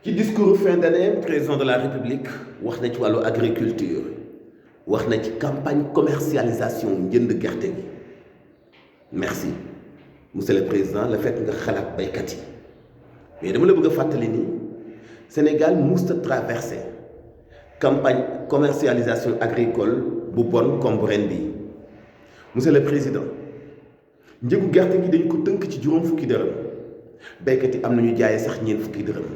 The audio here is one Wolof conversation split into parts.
ci discours fin d'année président de la république wax na ci wàllu agriculture wax na ci campagne commercialisation njënd gerte gi merci monsieur le président le fait nga xalaat baykat yi mais dama la bëgg a fàttali ni Sénégal musta traversé campagne commercialisation agricole bu bon comme bu ren bi monsieur le président njëgu gerte gi dañ ko tënk ci juróom fukki dërëm baykat yi am nañu jaayee sax ñeent fukki dërëm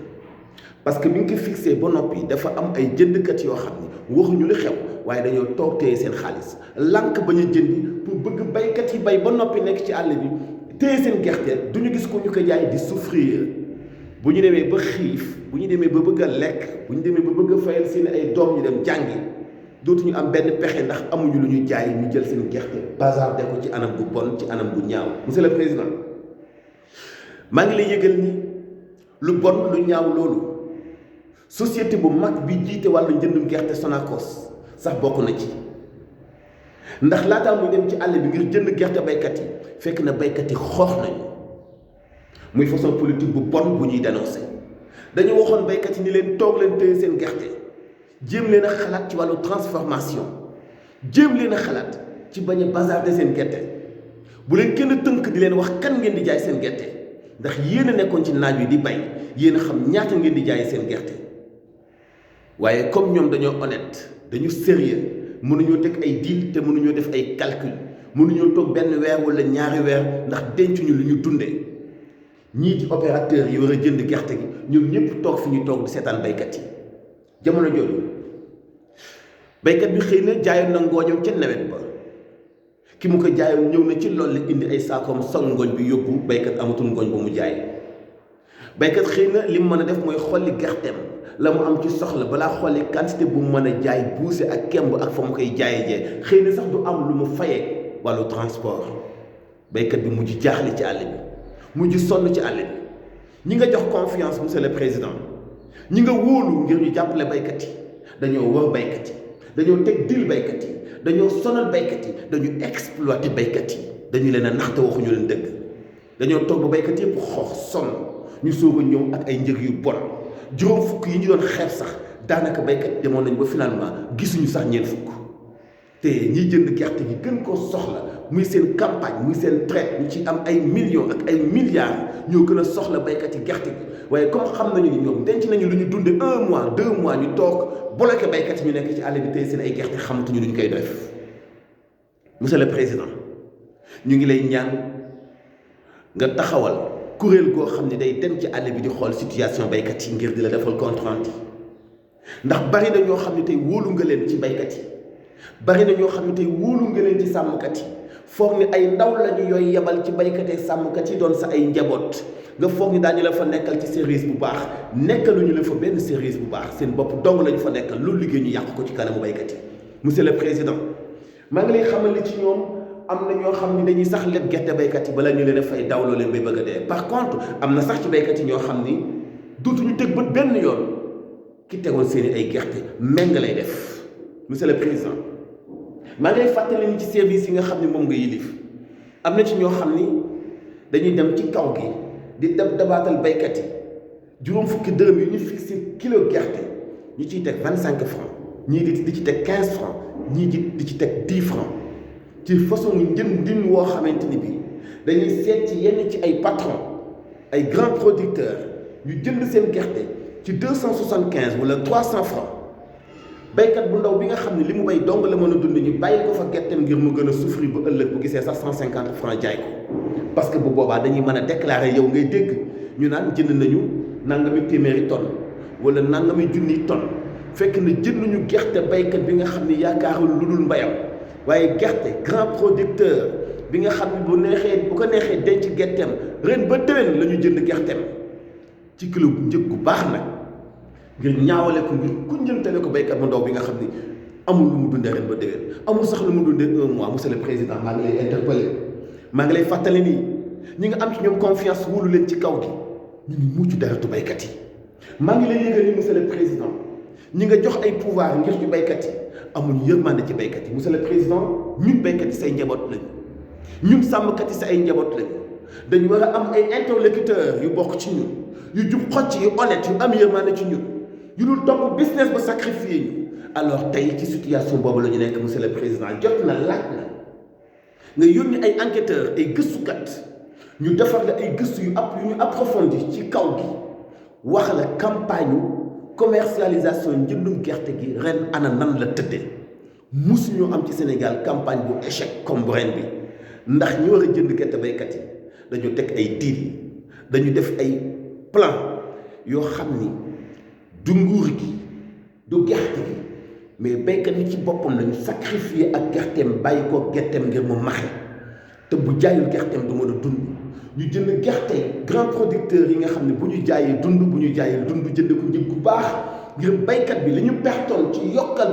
parce que bi nga ko fixé ba noppi dafa am ay jëndkat yoo xam ni waxuñu li xew waaye dañoo toog téye seen xaalis lànk bañ a jëndi pour bëgg baykat yi bay ba noppi nekk ci àll bi téye seen gerte duñu gis ko ñu ko jaay di souffrir bu ñu demee ba xiif bu ñu demee ba bëgg a lekk bu ñu demee ba bëgg a fayal seen ay doom ñu dem jàngi dootuñu am benn pexe ndax amuñu lu ñu jaay ñu jël seen gerte bazarder ko ci anam bu bon ci anam bu ñaaw monsieur le président maa ngi lay yëgal ni lu bon lu ñaaw loolu société bu mag bi jiite wàllu njëndum gerte Sonacos sax bokk na ci ndax laataa muy dem ci àll bi ngir jënd gerte baykat yi fekk na baykat yi xoox nañu muy façon politique bu bon bu ñuy dénoncé dañu waxoon baykat yi ni leen toog leen téye seen gerte jéem leen a xalaat ci wàllu transformation jéem leen a xalaat ci bañ a bazarder seen gerte bu leen kenn tënk di leen wax kan ngeen di jaay seen gerte ndax yéen a nekkoon ci naaj wi di bay yéen a xam ñaata ngeen di jaay seen gerte waaye comme ñoom dañoo honnête dañu sérieux mënuñoo teg ay deal te mënuñoo def ay calcul mënuñoo toog benn weer wala ñaari weer ndax dencuñu lu ñu dundee ñii di opérateur yi war a jënd gerte gi ñoom ñëpp toog fi ñu toog di seetaan baykat yi jamono jooju baykat bi xëy na jaayoon na ngooñam ca nawet ba ki mu ko jaayoon ñëw na ci loolu la indi ay saakoom song ngooñ bi yóbbu baykat amatul ngooñ ba mu jaay baykat xëy na li mu mën a def mooy xolli gerteem la mu am ci soxla balaa xolli quantité bu mu mën a jaay buuse ak kemb ak fa mu koy jaayee jee xëy na sax du am lu mu fayee wàllu transport baykat bi mujj jaaxle ci àll bi mujj sonn ci àll bi ñi nga jox confiance monsieur le président ñi nga wóolu ngir ñu jàppale baykat yi dañoo wër baykat yi dañoo teg dil baykat yi dañoo sonal baykat yi dañu exploité baykat yi dañu leen a naxte waxuñu leen dëgg dañoo toog ba baykat yëpp xoox sonn ñu soog a ñëw ak ay njëg yu bon juróom fukk yi ñu doon xeeb sax daanaka baykat demoon nañ ba finalement gisuñu sax ñeent fukk te ñiy jënd gerte gi gën koo soxla muy seen campagne muy seen traite ñu ci am ay millions ak ay milliards ñoo gën a soxla baykat yi gerte gi waaye comme xam nañu ni ñoom denc nañu lu ñu dunde 1 mois 2 mois ñu toog bloqué baykat yi ñu nekk ci àll bi tey seen ay gerte xamatuñu lu ñu koy def monsieur le président ñu ngi lay ñaan nga taxawal kuréel goo xam ne day dem ci àll bi di xool situation baykat yi ngir di la defal compte rendu ndax bari na ñoo xam ne tey wóolu nga leen ci baykat yi bari na ñoo xam ne tey wóolu nga leen ci sàmmkat yi foog ni ay ndaw lañu yooy yebal ci baykat yi sàmmkat yi doon sa ay njaboot nga foog ni daañu la fa nekkal ci service bu baax nekkaluñu la fa benn service bu baax seen bopp dong lañu fa nekkal loolu liggéey ñu yàq ko ci kanamu baykat yi monsieur le président maa ngi lay xamal ni ci ñoom am na ñoo xam ni dañuy sax leb gerte baykat yi bala ñu leen a fay dawloo leen bay bëgg a dee par contre am na sax ci baykat yi ñoo xam ni dootuñu teg bët benn yoon ki tegoon seeni ay gerte méng lay def monsieur le président maa ngi lay fàttali ni ci service yi nga xam ne moom nga yilif am na ci ñoo xam ni dañuy dem ci kaw gi di dabaatal baykat yi juróom fukki dërëm yi ñu fixé kilo gerte ñu ciy teg 25 francs ñii di ci teg 15 francs ñii di ci teg 10 francs ci façon njëndin woo xamante ni bii dañuy seet ci yenn ci ay patron ay grands producteurs ñu jënd seen gerte ci 275 wala 300 francs baykat bu ndaw bi nga xam ne li mu bay dong la mën a dund ñu bàyyi ko fa gerteem ngir mu gën a souffrir ba ëllëg bu gisee sax 150 francs jaay ko parce que bu boobaa dañuy mën a déclarer yow ngay dégg ñu naan jënd nañu nangami téeméeri tonne wala nangami junniy tonne fekk na jënduñu gerte baykat bi nga xam ne yaakaarul lu dul mbayam waaye gerte grand producteur bi nga xam ne bu ko neexee denc gerteem ren ba déwén la ñu jënd gerteem ci kilo bu njëg gu baax nag ngir ñaawale ko ngir kunjantale ko baykat bu ndaw bi nga xam ni amul lu mu dundee ren ba déwén amul sax lu mu dundee 1 mois monsieur le président maa ngi lay interpellé maa ngi lay fàttali nii ñi nga am ci ñoom confiance wóolu leen ci kaw gi ñu ngi mucc deretu baykat yi maa ngi lay yëgal ni monsieur le président ñi nga jox ay pouvoir ngir ci baykat yi amuñu yërmande ci baykat yi monsieur le président ñun baykat yi say njaboot lañu ñun sàmmkat yi sa ay njaboot lañu dañu war a am ay interlocuteurs yu bokk ci ñun yu jub xocc yu honnête yu am yërmande ci ñun yu dul topp business ba sacrifier ñu. alors tey ci situation boobu la ñu nekk monsieur le président jot na laaj na nga yónni ay enquêteurs ay gëstukat ñu defar la ay gëstu yu ñu approfondi ci kaw gi wax la campagne commercialisation njëndum gerte gi ren ana nan la tëddee musu ñoo am ci Sénégal campagne bu échec comme ren bi ndax ñi war a jënd gerte baykat yi dañu teg ay deal dañu def ay plan yoo xam ni du nguur gi du gerte gi mais baykat yi ci boppam lañu sacrifier ak gerteem bàyyi ko gerteem ngir mu maxe te bu jaayul gerteem du mën a dund ñu jënd gerte grand producteurs yi nga xam ne bu ñu jaayee dund bu ñu jaayee dund jënd ko njëg bu baax ngir baykat bi li ñu pertoon ci yokkal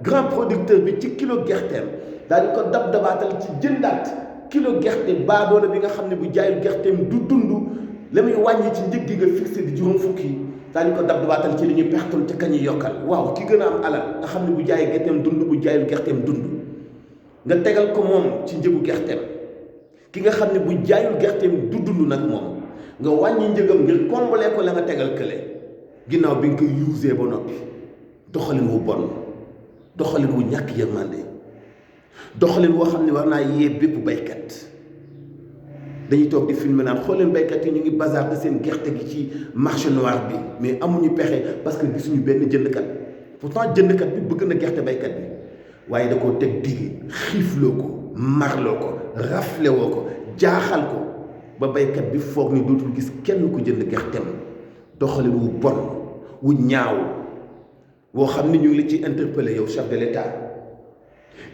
grand producteur bi ci kilo gerteem daal di ko dabaatal ci jëndaat kilo gerte baadoola bi nga xam ne bu jaayul gerteem du dund la muy wàññi ci njëg gi nga fixé di juróom fukki daañu ko dabaatal ci li ñu pertoon ci kañuy yokkal waaw ki gën a am alal nga xam ne bu jaayee gerteem dund bu jaayul gerteem dund nga tegal ko moom ci njëgu gerteem ki nga xam ne bu jaayul gerteem du dund nag moom nga wàññi njëgam ngir combler ko la nga tegal kële ginnaaw bi nga koy usé ba noppi doxalin wu bon doxalin wu ñàkk yërmande doxalin woo xam ne war naa yee bépp baykat dañuy toog di filmer naan xool leen baykat yi ñu ngi bazarder seen gerte gi ci marché noir bi mais amuñu pexe parce que gisuñu benn jëndkat pourtant jëndkat bi bëgg na gerte baykat bi waaye da koo teg digg xiifloo ko marloo ko rafle woo ko jaaxal ko ba baykat bi foog ni dootul gis kenn ku jënd gerteem doxalin wu bon wu ñaaw woo xam ni ñu ngi la ci interpellé yow chef de l'État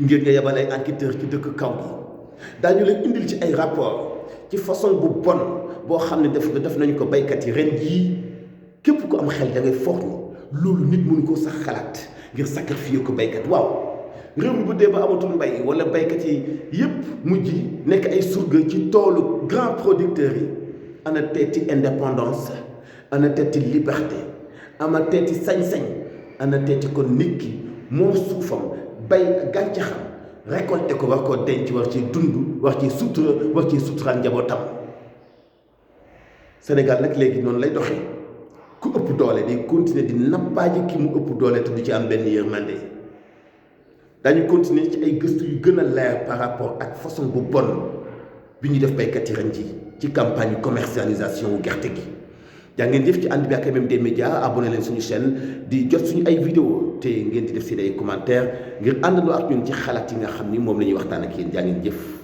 ngir nga yebal ay enquêteurs ci dëkk kaw gi daañu la indil ci ay rapport ci façon bu bon boo xam ne def nañu ko baykat yi ren jii képp ku am xel da ngay foog ni loolu nit mënu ko sax xalaat ngir sacrifier ko baykat waaw réew mi bu dee ba amatul mbay wala baykat yi yépp mujj nekk ay surga ci toolu grand producteurs yi ana teeti indépendance ana teeti liberté ana teeti sañ-sañ ana teeti kon nit ki moom suufam bay gàncaxam récolté ko war koo denc war ci dund war ci sutura war ci suturaal njabootam Sénégal nag léegi noonu lay doxee ku ëpp doole day continuer di nappaaji ki mu ëpp doole te du ci am benn yërmande dañu continuer ci ay gëstu yu gën a leer par rapport ak façon bu bon bi ñuy def baykat yi ren ji ci campagne commercialisation wu gerte gi jaa ngeen jëf ci ànd bi ak MMD Média abonné leen suñu chaîne di jot suñu ay vidéo te ngeen di def seen ay commentaires ngir àndandoo ak ñun ci xalaat yi nga xam ni moom la ñuy waxtaan ak yéen jaa ngeen jëf